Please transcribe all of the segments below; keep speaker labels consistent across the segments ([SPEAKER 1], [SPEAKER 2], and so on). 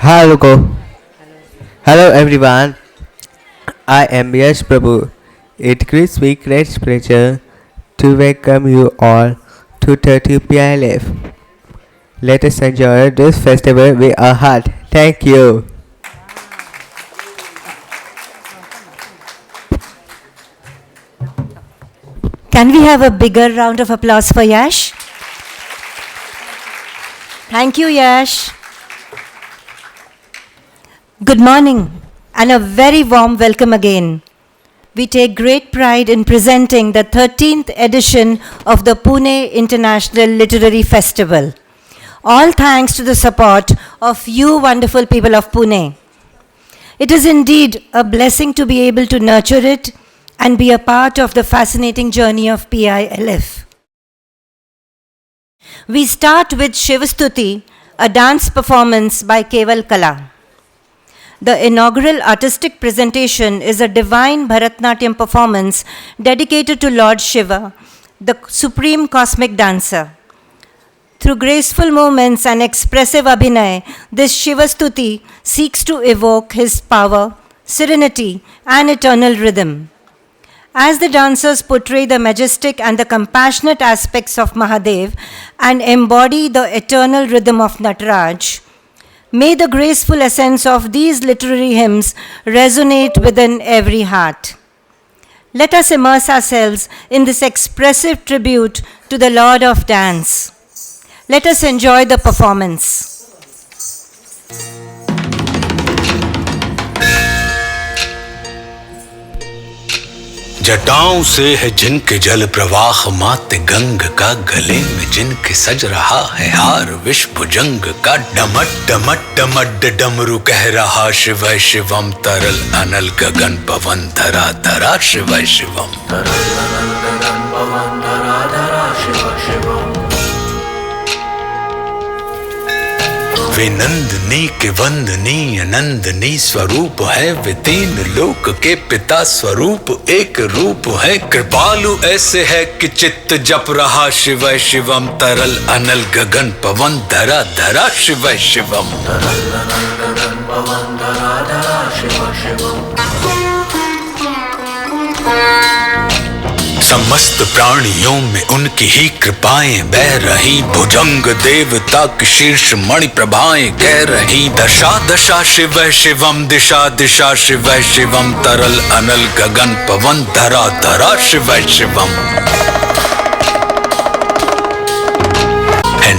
[SPEAKER 1] Hello, hello everyone. I am Yash Prabhu. It gives me great pleasure to welcome you all to 30 PILF. Let us enjoy this festival with a heart. Thank you.
[SPEAKER 2] Can we have a bigger round of applause for Yash? Thank you, Yash. Good morning and a very warm welcome again. We take great pride in presenting the 13th edition of the Pune International Literary Festival. All thanks to the support of you wonderful people of Pune. It is indeed a blessing to be able to nurture it and be a part of the fascinating journey of PILF. We start with Shivastuti, a dance performance by Keval Kala. The inaugural artistic presentation is a divine Bharatnatyam performance dedicated to Lord Shiva, the supreme cosmic dancer. Through graceful movements and expressive abhinay, this Shivastuti seeks to evoke his power, serenity, and eternal rhythm. As the dancers portray the majestic and the compassionate aspects of Mahadev and embody the eternal rhythm of Nataraj, may the graceful essence of these literary hymns resonate within every heart. Let us immerse ourselves in this expressive tribute to the Lord of Dance. Let us enjoy the performance.
[SPEAKER 3] जटाओं से है जिनके जल प्रवाह मात गंग का गले में जिनके सज रहा है हार विष भुजंग का डमट डमट डमट डमरू कह रहा शिव शिवम तरल अनल गगन पवन धरा धरा शिव शिवम तरल अनल गगन पवन धरा धरा शिव शिवम वे नंदनी के वंदनी अनंदनी स्वरूप है वे तीन लोक के पिता स्वरूप एक रूप है कृपालु ऐसे है कि चित्त जप रहा शिव शिवम तरल अनल गगन पवन धरा धरा शिव शिवम तरल अनल गगन पवन धरा धरा शिव शिवम समस्त प्राणियों में उनकी ही कृपाएं बह रही भुजंग देवता की शीर्ष मणि प्रभाएं कह रही दशा दशा शिव शिवम दिशा दिशा शिव शिवम तरल अनल गगन पवन धरा धरा शिव शिवम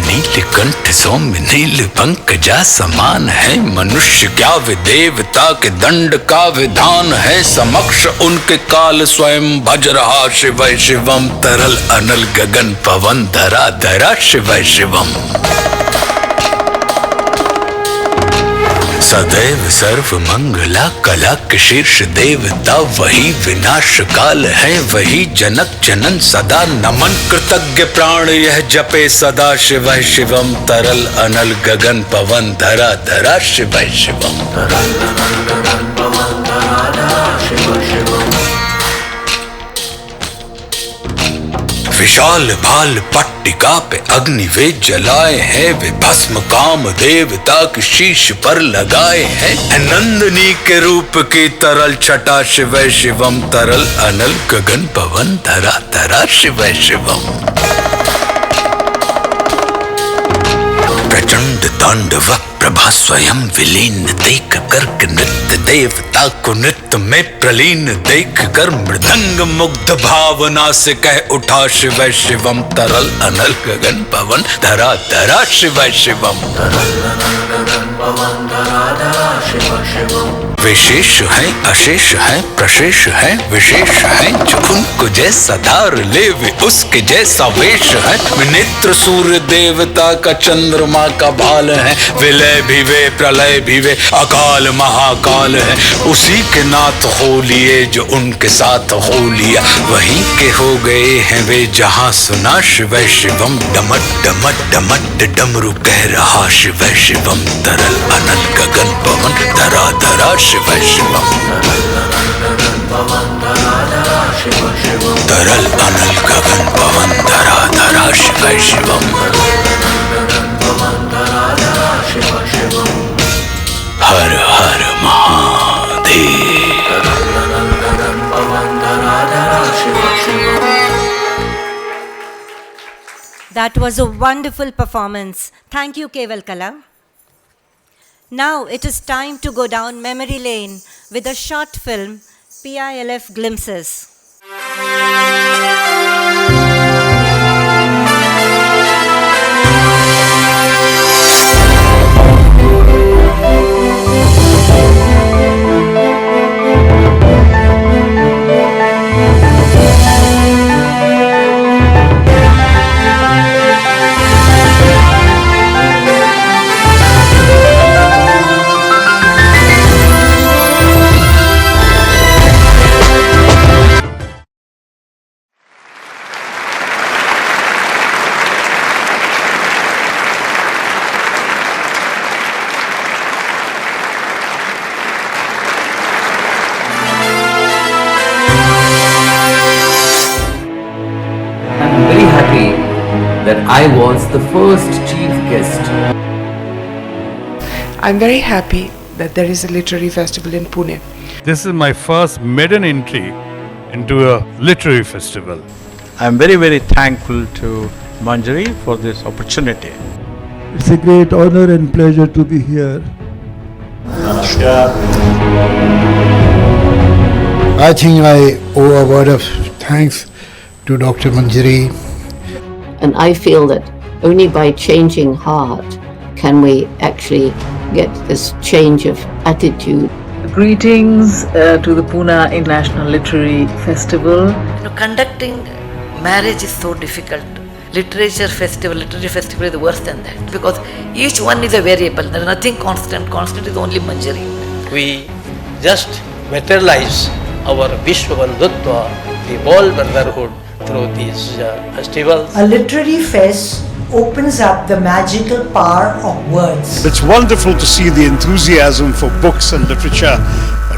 [SPEAKER 3] नीलकंठ सौम्य नील पंकजा समान है मनुष्य क्या वे देवता के दंड का विधान है समक्ष उनके काल स्वयं भज रहा शिव शिवम तरल अनल गगन पवन धरा धरा शिव शिवम सदैव सर्व मंगला कला के शीर्ष देवता वही विनाश काल है वही जनक जनन सदा नमन कृतज्ञ प्राण यह जपे सदा शिव शिवम तरल अनल गगन पवन धरा धरा शिव शिवम तरल अनल गगन पवन धरा धरा शिव शिवम विशाल भाल पट्टिका पे अग्नि वे जलाए हैं वे भस्म काम देवता के शीश पर लगाए हैं नंदनी के रूप की तरल छटा शिव शिवम तरल अनल गगन पवन धरा धरा शिव शिवम प्रचंड तांडव प्रभा स्वयं विलीन देख कर नृत्य देवता को नृत्य में प्रलीन देख कर मृदंग मुग्ध भावना से कह उठा शिव शिवम तरल अनल गगन पवन धरा धरा शिव शिवम तरल अनल गगन पवन धरा धरा शिव शिवम विशेष है अशेष है प्रशेष है विशेष है जो उनको जैसा धार ले वे उसके जैसा वेश है विनेत्र सूर्य देवता का चंद्रमा का भाल है विलय भी वे प्रलय भी वे अकाल महाकाल है उसी के नाथ हो लिए जो उनके साथ हो लिया वहीं के हो गए हैं वे जहां सुना शिव शिवम डमट डमट डमट डमरू कह रहा शिव शिवम तरल अनल गगन पवन धरा धरा शिव शिवम तरल अनल गगन पवन धरा धरा Shiv Shivam
[SPEAKER 2] That was a wonderful performance. Thank you, Keval Kala. Now it is time to go down memory lane with a short film, PILF Glimpses.
[SPEAKER 4] I'm very happy that I was the first chief guest.
[SPEAKER 5] I'm very happy that there is a literary festival in Pune.
[SPEAKER 6] This is my first maiden entry into a literary festival.
[SPEAKER 7] I'm very, very thankful to Manjiri for this opportunity.
[SPEAKER 8] It's a great honor and pleasure to be here.
[SPEAKER 9] I think I owe a word of thanks to Dr. Manjiri.
[SPEAKER 10] And I feel that only by changing heart can we actually get this change of attitude.
[SPEAKER 11] Greetings to the Pune International Literary Festival.
[SPEAKER 12] Conducting marriage is so difficult. Literary festival is worse than that because each one is a variable. There is nothing constant. Constant is only Manjari.
[SPEAKER 13] We just materialize our Vishwa Bandhutva, the whole brotherhood through these festivals.
[SPEAKER 14] A literary fest opens up the magical power of words.
[SPEAKER 15] It's wonderful to see the enthusiasm for books and literature,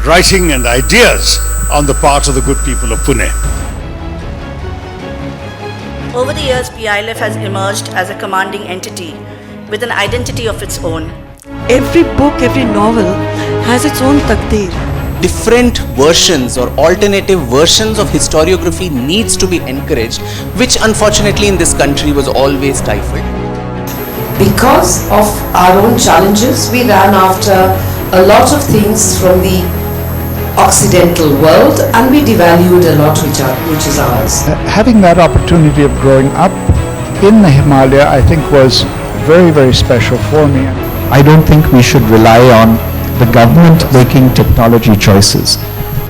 [SPEAKER 15] writing and ideas on the part of the good people of Pune.
[SPEAKER 16] Over the years, PILF has emerged as a commanding entity with an identity of its own.
[SPEAKER 17] Every book, every novel has its own takdeer.
[SPEAKER 18] Different versions or alternative versions of historiography needs to be encouraged, which unfortunately in this country was always stifled.
[SPEAKER 19] Because of our own challenges, we ran after a lot of things from the Occidental world and we devalued a lot which is ours.
[SPEAKER 8] Having that opportunity of growing up in the Himalaya, I think was very, very special for me. I don't think we should rely on the government making technology choices.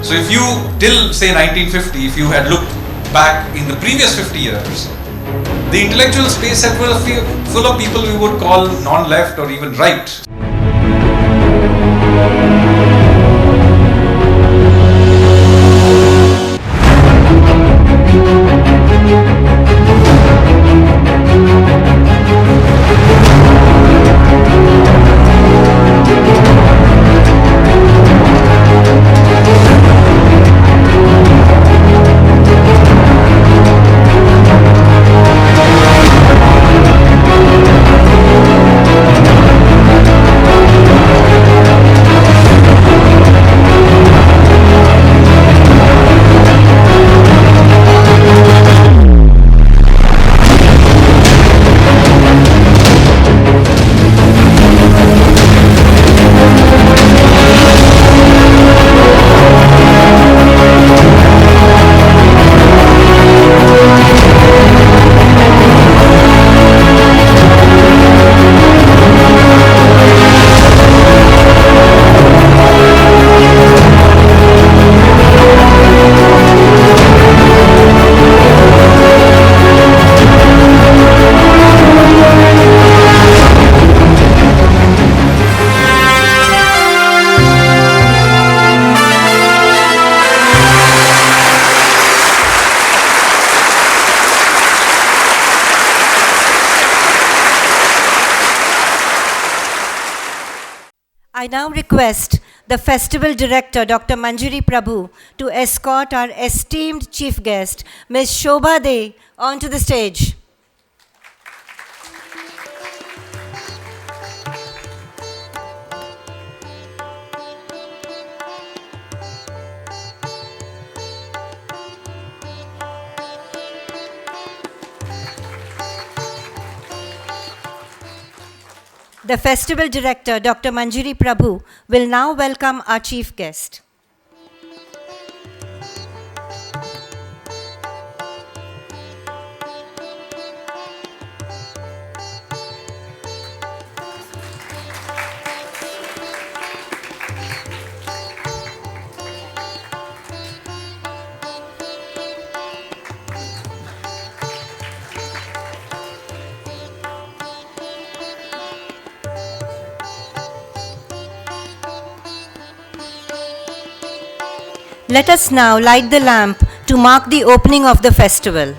[SPEAKER 20] So if you, till say 1950, if you had looked back in the previous 50 years, the intellectual space set was full of people we would call non-left or even right.
[SPEAKER 2] I now request the Festival Director, Dr. Manjiri Prabhu, to escort our esteemed chief guest, Ms. Shobhaa, onto the stage. The festival director, Dr. Manjiri Prabhu, will now welcome our chief guest. Let us now light the lamp to mark the opening of the festival.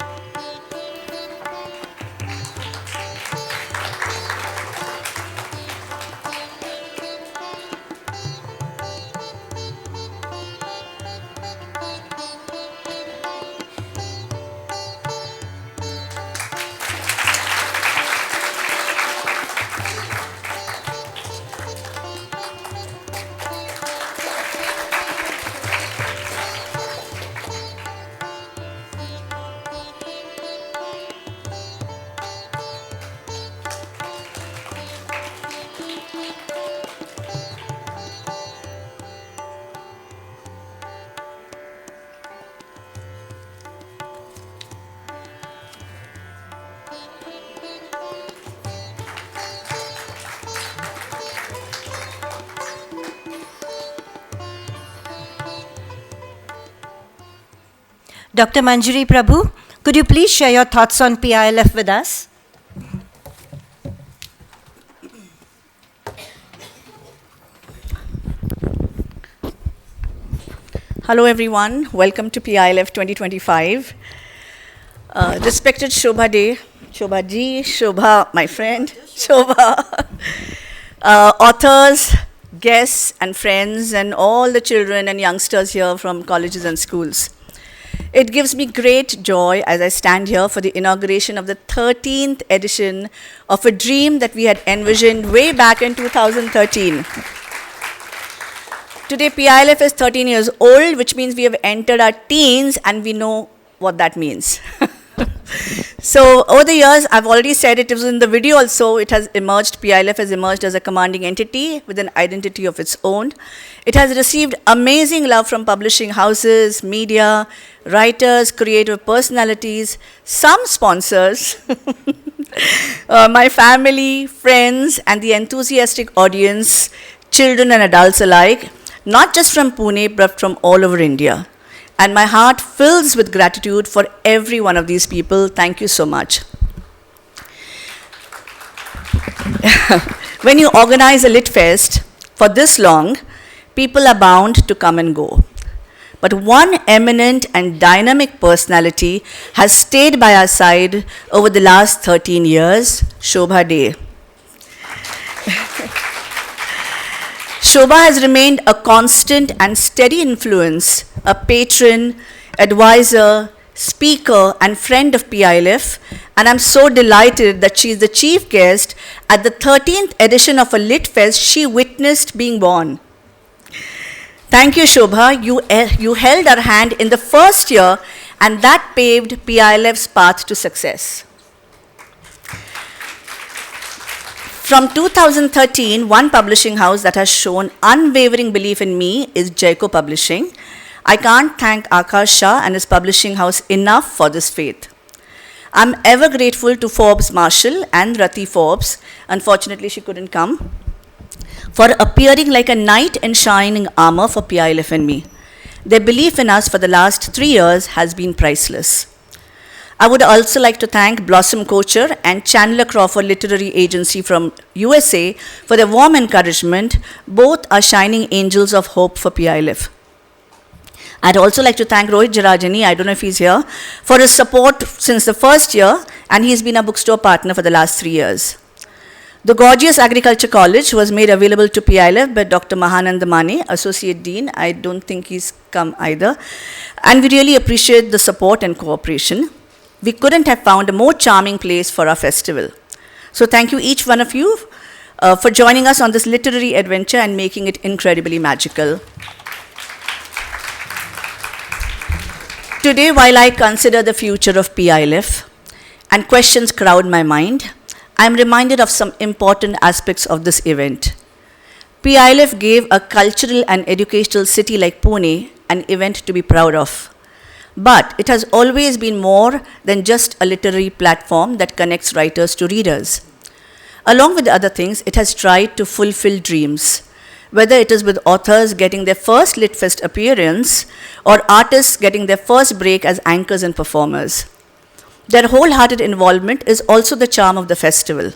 [SPEAKER 2] Dr. Manjiri Prabhu, could you please share your thoughts on PILF with us?
[SPEAKER 16] Hello everyone, welcome to PILF 2025. Respected Shobhaa Day, Shobhaa ji, Shobhaa, my friend, Shobhaa, authors, guests and friends and all the children and youngsters here from colleges and schools. It gives me great joy as I stand here for the inauguration of the 13th edition of a dream that we had envisioned way back in 2013. Today, PILF is 13 years old, which means we have entered our teens and we know what that means. So, over the years, I've already said it was in the video also, it has emerged, PILF has emerged as a commanding entity with an identity of its own. It has received amazing love from publishing houses, media, writers, creative personalities, some sponsors, my family, friends, and the enthusiastic audience, children and adults alike, not just from Pune, but from all over India. And my heart fills with gratitude for every one of these people. Thank you so much. When you organize a Lit Fest for this long, people are bound to come and go. But one eminent and dynamic personality has stayed by our side over the last 13 years, Shobhaa Day. Shobhaa has remained a constant and steady influence, a patron, advisor, speaker, and friend of PILF, and I'm so delighted that she is the chief guest at the 13th edition of a Lit Fest she witnessed being born. Thank you, Shobhaa. You held our hand in the first year, and that paved PILF's path to success. From 2013, one publishing house that has shown unwavering belief in me is Jaico Publishing. I can't thank Akash Shah and his publishing house enough for this faith. I'm ever grateful to Forbes Marshall and Rati Forbes, unfortunately she couldn't come, for appearing like a knight in shining armor for PILF and me. Their belief in us for the last 3 years has been priceless. I would also like to thank Blossom Kocher and Chandler Crawford Literary Agency from USA for their warm encouragement. Both are shining angels of hope for PILF. I'd also like to thank Rohit Jarajani, I don't know if he's here, for his support since the first year, and he's been a bookstore partner for the last 3 years. The gorgeous Agriculture College was made available to PILF by Dr. Mahanand Damani, Associate Dean. I don't think he's come either. And we really appreciate the support and cooperation. We couldn't have found a more charming place for our festival. So thank you each one of you for joining us on this literary adventure and making it incredibly magical. Today, while I consider the future of PILF and questions crowd my mind, I am reminded of some important aspects of this event. PILF gave a cultural and educational city like Pune an event to be proud of. But it has always been more than just a literary platform that connects writers to readers. Along with the other things, it has tried to fulfill dreams, whether it is with authors getting their first LitFest appearance or artists getting their first break as anchors and performers. Their wholehearted involvement is also the charm of the festival.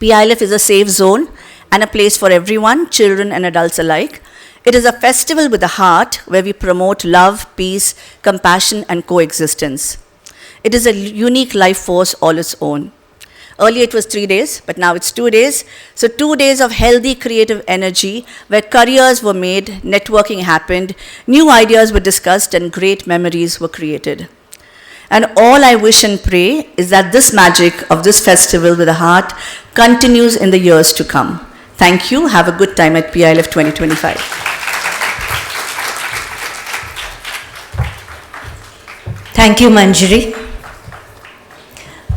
[SPEAKER 16] PILF is a safe zone and a place for everyone, children and adults alike. It is a festival with a heart where we promote love, peace, compassion, and coexistence. It is a unique life force all its own. Earlier it was 3 days, but now it's 2 days. So 2 days of healthy creative energy where careers were made, networking happened, new ideas were discussed, and great memories were created. And all I wish and pray is that this magic of this festival with a heart continues in the years to come. Thank you. Have a good time at PILF 2025.
[SPEAKER 2] Thank you, Manjiri.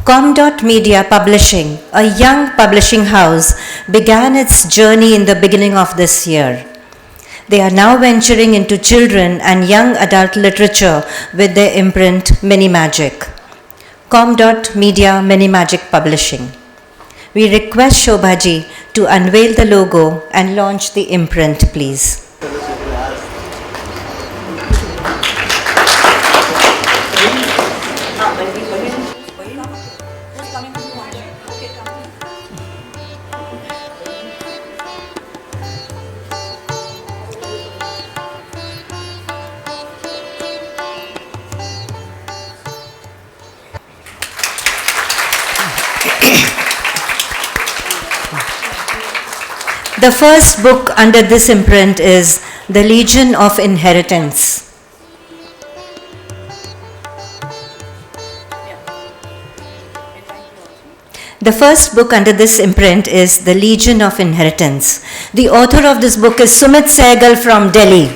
[SPEAKER 2] Comm Media Publishing, a young publishing house, began its journey in the beginning of this year. They are now venturing into children and young adult literature with their imprint Mini Magic. Comm Media Mini Magic Publishing. We request Shobhaa ji to unveil the logo and launch the imprint, please. The first book under this imprint is The Legion of Inheritance. The first book under this imprint is The Legion of Inheritance. The author of this book is Sumit Sehgal from Delhi.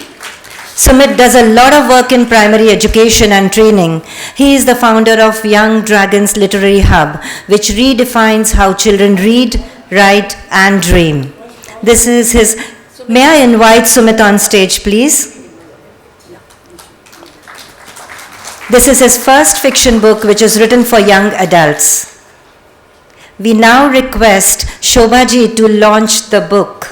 [SPEAKER 2] Sumit does a lot of work in primary education and training. He is the founder of Young Dragons Literary Hub, which redefines how children read, write, and dream. This is his. May I invite Sumit on stage, please? This is his first fiction book, which is written for young adults. We now request Shobhaa ji to launch the book.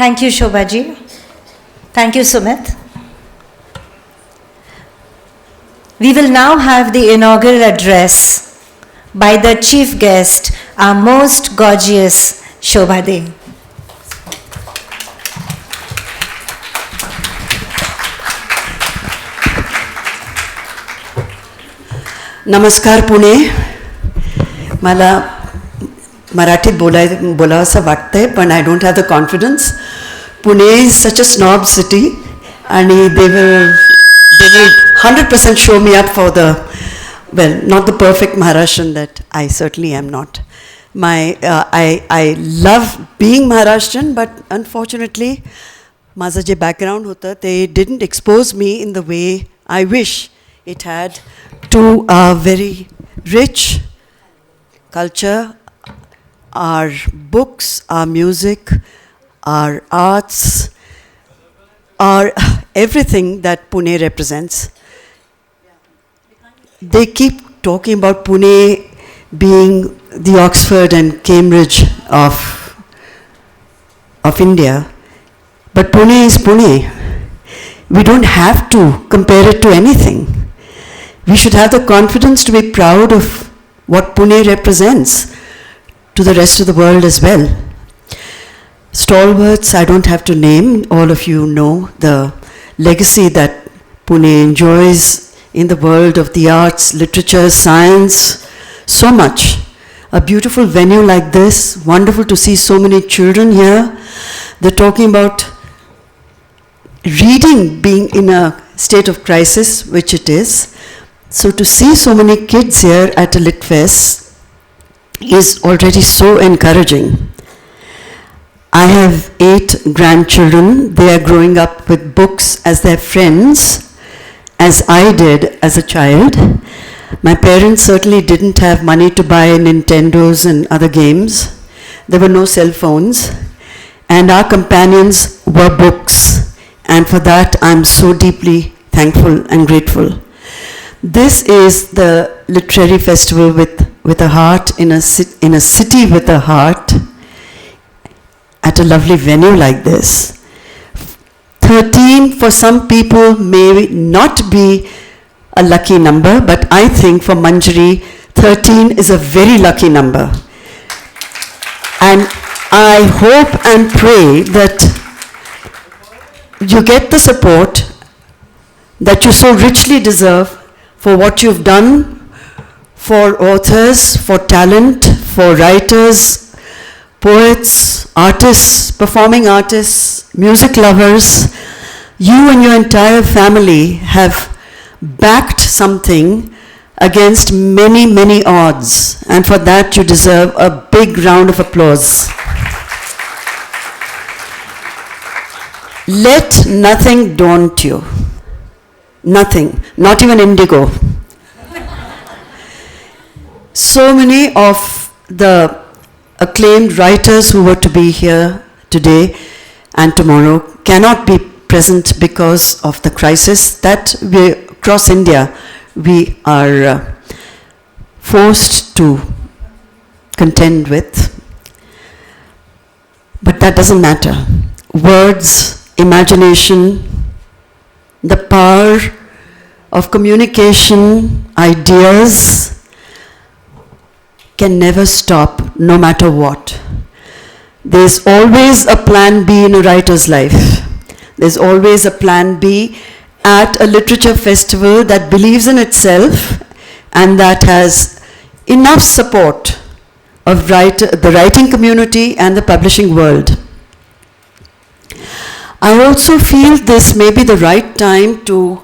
[SPEAKER 2] Thank you, Shobhaa ji. Thank you, Sumit. We will now have the inaugural address by the chief guest, our most gorgeous Shobhaa ji.
[SPEAKER 17] नमस्कार पुणे. मला मराठीत बोलावंसं वाटतंय पण I don't have the confidence. Pune is such a snob city and they will 100% show me up for the, well, not the perfect Maharashtrian that I certainly am not. I love being Maharashtrian, but unfortunately माझं जे background होतं ते didn't expose me in the way I wish it had to a very rich culture, our books, our music, our arts, our everything that Pune represents. They keep talking about Pune being the Oxford and Cambridge of India, but Pune is Pune. We don't have to compare it to anything. We should have the confidence to be proud of what Pune represents to the rest of the world as well. Stalwarts, I don't have to name, all of you know the legacy that Pune enjoys in the world of the arts, literature, science, so much. A beautiful venue like this, wonderful to see so many children here. They're talking about reading being in a state of crisis, which it is. So to see so many kids here at a Lit Fest is already so encouraging. I have 8 grandchildren. They are growing up with books as their friends, as I did as a child. My parents certainly didn't have money to buy Nintendos and other games. There were no cell phones. And our companions were books. And for that, I'm so deeply thankful and grateful. This is the literary festival with a heart, in a city with a heart, at a lovely venue like this. 13 for some people may not be a lucky number, but I think for Manjiri, 13 is a very lucky number. And I hope and pray that you get the support that you so richly deserve for what you've done for authors, for talent, for writers, poets, artists, performing artists, music lovers. You and your entire family have backed something against many, many odds, and for that you deserve a big round of applause. Let nothing daunt you. Nothing, not even indigo. So many of the acclaimed writers who were to be here today and tomorrow cannot be present because of the crisis that across India we are forced to contend with. But that doesn't matter. Words, imagination, the power of communication, ideas can never stop, no matter what. There's always a plan B in a writer's life. There's always a plan B at a literature festival that believes in itself and that has enough support of the writing community and the publishing world. I also feel this may be the right time to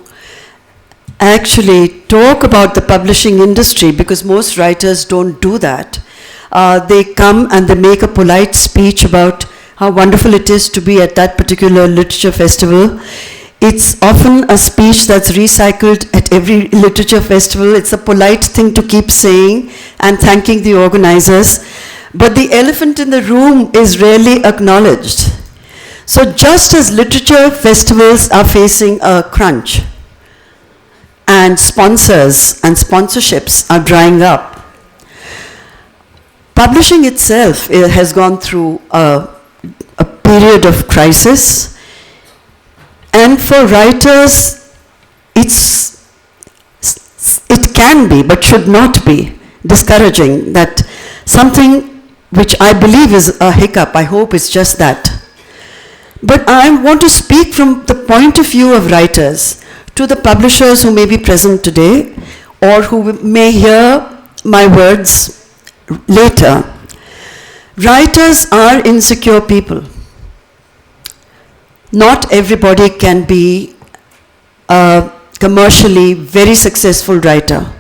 [SPEAKER 17] actually talk about the publishing industry, because most writers don't do that. They come and they make a polite speech about how wonderful it is to be at that particular literature festival. It's often a speech that's recycled at every literature festival. It's a polite thing to keep saying and thanking the organizers. But the elephant in the room is rarely acknowledged. So just as literature festivals are facing a crunch, and sponsors and sponsorships are drying up, publishing itself has gone through a period of crisis. And for writers, it can be, but should not be, discouraging that something which I believe is a hiccup, I hope it's just that. But I want to speak from the point of view of writers to the publishers who may be present today or who may hear my words later. Writers are insecure people. Not everybody can be a commercially very successful writer.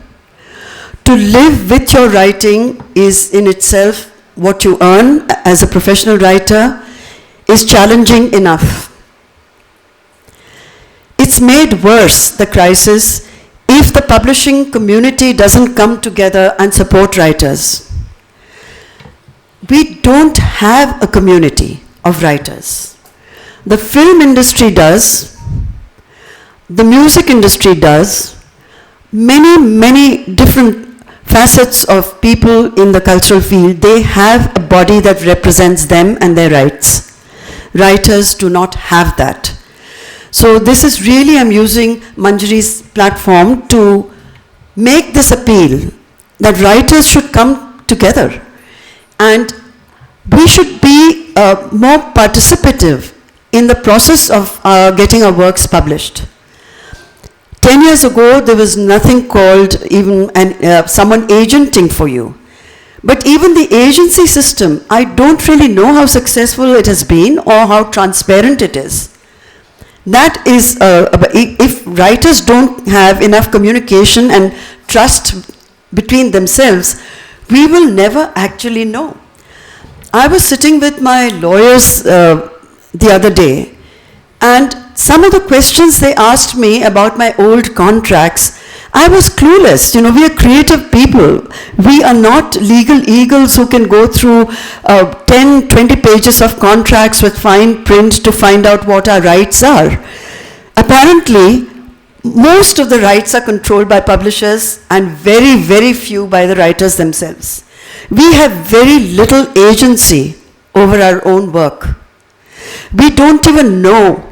[SPEAKER 17] To live with your writing is in itself what you earn as a professional writer is challenging enough. It's made worse, the crisis, if the publishing community doesn't come together and support writers. We don't have a community of writers. The film industry does, the music industry does, many different facets of people in the cultural field, they have a body that represents them and their rights. Writers do not have that. So this is really, I'm using Manjiri's platform to make this appeal that writers should come together and we should be more participative in the process of getting our works published. 10 years ago, there was nothing called even someone agenting for you. But even the agency system, I don't really know how successful it has been or how transparent it is. That is, if writers don't have enough communication and trust between themselves, we will never actually know. I was sitting with my lawyers the other day, and some of the questions they asked me about my old contracts, I was clueless. You know, we are creative people. We are not legal eagles who can go through 10, 20 pages of contracts with fine print to find out what our rights are. Apparently, most of the rights are controlled by publishers and very, very few by the writers themselves. We have very little agency over our own work. We don't even know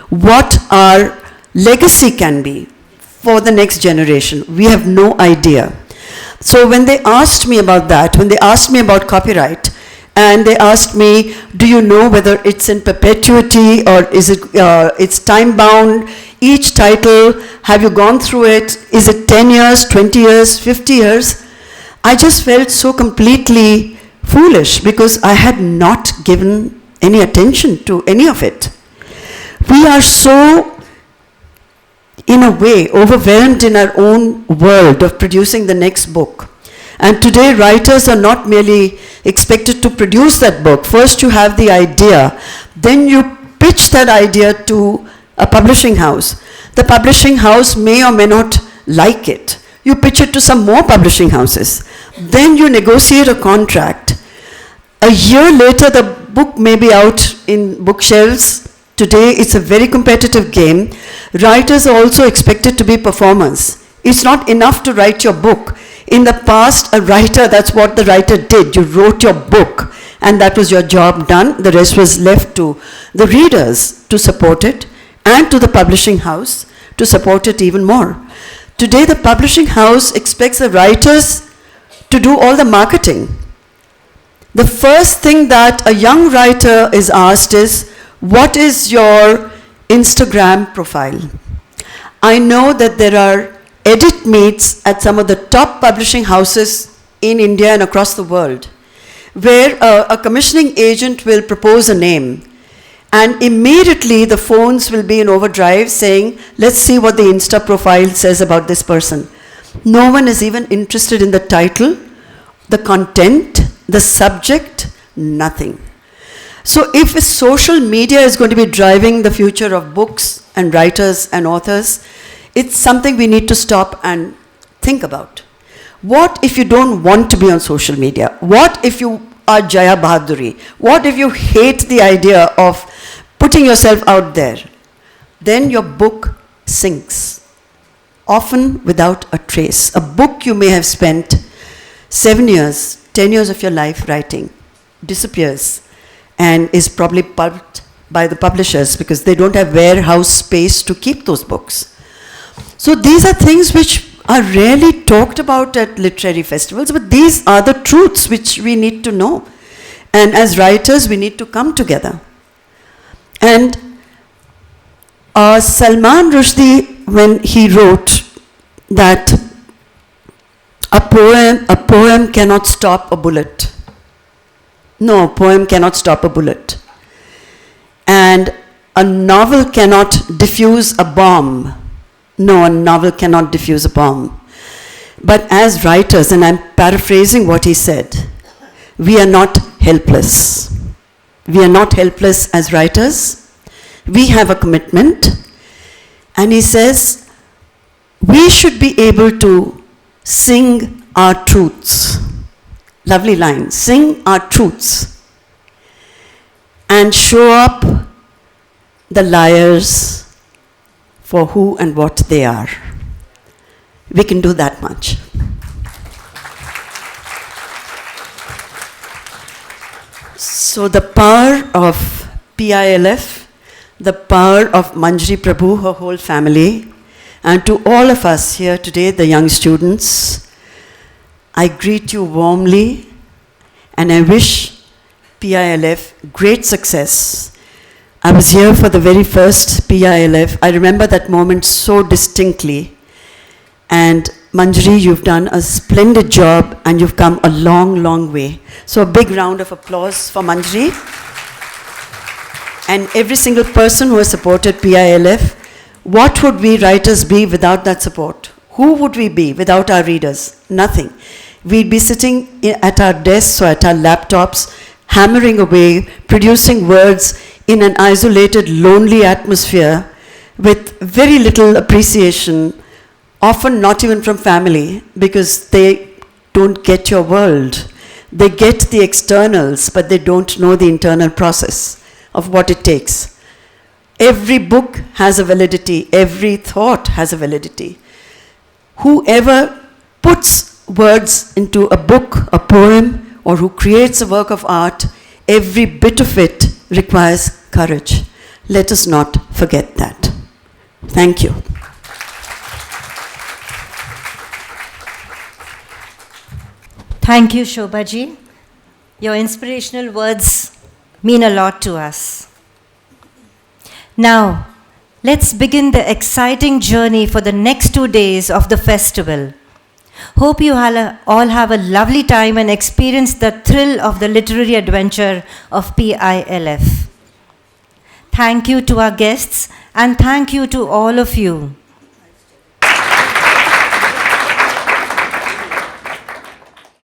[SPEAKER 17] what our legacy can be for the next generation. We have no idea. So when they asked me about that, when they asked me about copyright, and they asked me, do you know whether it's in perpetuity or is it it's time bound? Each title, have you gone through it? Is it 10 years, 20 years, 50 years? I just felt so completely foolish because I had not given any attention to any of it. We are so, in a way, overwhelmed in our own world of producing the next book. And today, writers are not merely expected to produce that book. First, you have the idea, then you pitch that idea to a publishing house. The publishing house may or may not like it. You pitch it to some more publishing houses. Then you negotiate a contract. A year later, the book may be out in bookshelves. Today, it's a very competitive game. Writers are also expected to be performers. It's not enough to write your book. In the past, a writer, that's what the writer did. You wrote your book, and that was your job done. The rest was left to the readers to support it, and to the publishing house to support it even more. Today, the publishing house expects the writers to do all the marketing. The first thing that a young writer is asked is, what is your Instagram profile? I know that there are edit meets at some of the top publishing houses in India and across the world, where a commissioning agent will propose a name, and immediately the phones will be in overdrive saying, let's see what the Insta profile says about this person. No one is even interested in the title, the content, the subject, nothing. So if social media is going to be driving the future of books and writers and authors, it's something we need to stop and think about. What if you don't want to be on social media? What if you are Jaya Bahaduri? What if you hate the idea of putting yourself out there? Then your book sinks, often without a trace. A book you may have spent 7 years, 10 years of your life writing disappears and is probably pulped by the publishers because they don't have warehouse space to keep those books. So these are things which are rarely talked about at literary festivals, but these are the truths which we need to know. And as writers, we need to come together. And Salman Rushdie, when he wrote that a poem cannot stop a bullet. No, a poem cannot stop a bullet. And a novel cannot diffuse a bomb. No, a novel cannot diffuse a bomb. But as writers, and I'm paraphrasing what he said, we are not helpless. We are not helpless as writers. We have a commitment. And he says, we should be able to sing our truths. Lovely line. Sing our truths. And show up the liars for who and what they are. We can do that much. So the power of PILF, the power of Manjiri Prabhu, her whole family, and to all of us here today, the young students, I greet you warmly, and I wish PILF great success. I was here for the very first PILF. I remember that moment so distinctly. And Manjiri, you've done a splendid job and you've come a long, long way. So a big round of applause for Manjiri. And every single person who has supported PILF. What would we writers be without that support? Who would we be without our readers? Nothing. We'd be sitting at our desks or at our laptops, hammering away, producing words in an isolated, lonely atmosphere with very little appreciation, often not even from family, because they don't get your world. They get the externals, but they don't know the internal process of what it takes. Every book has a validity. Every thought has a validity. Whoever puts words into a book, a poem, or who creates a work of art, every bit of it requires courage. Let us not forget that. Thank you.
[SPEAKER 2] Thank you, Shobhaa ji. Your inspirational words mean a lot to us. Now, let's begin the exciting journey for the next 2 days of the festival. Hope you all have a lovely time and experience the thrill of the literary adventure of PILF. Thank you to our guests and thank you to all of you.